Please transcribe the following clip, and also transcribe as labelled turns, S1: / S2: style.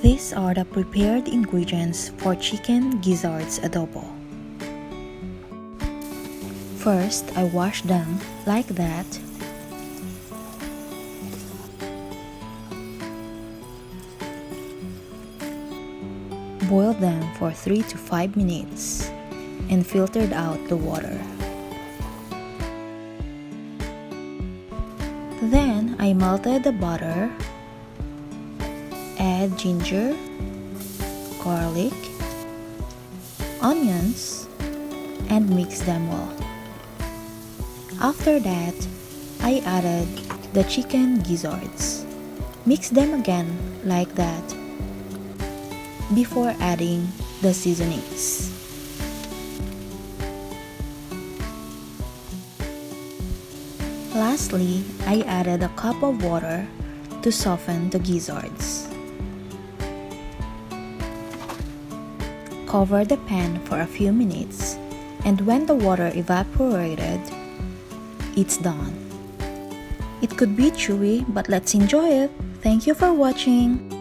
S1: These are the prepared ingredients for Chicken Gizzards Adobo. First, I wash them like that. Boil them for 3 to 5 minutes and filtered out the water. Then I melted the butter, add ginger, garlic, onions, and mix them well. After that, I added the chicken gizzards. Mix them again like that before adding the seasonings. Lastly, I added a cup of water to soften the gizzards. Cover the pan for a few minutes, and when the water evaporated, it's done. It could be chewy, but let's enjoy it. Thank you for watching.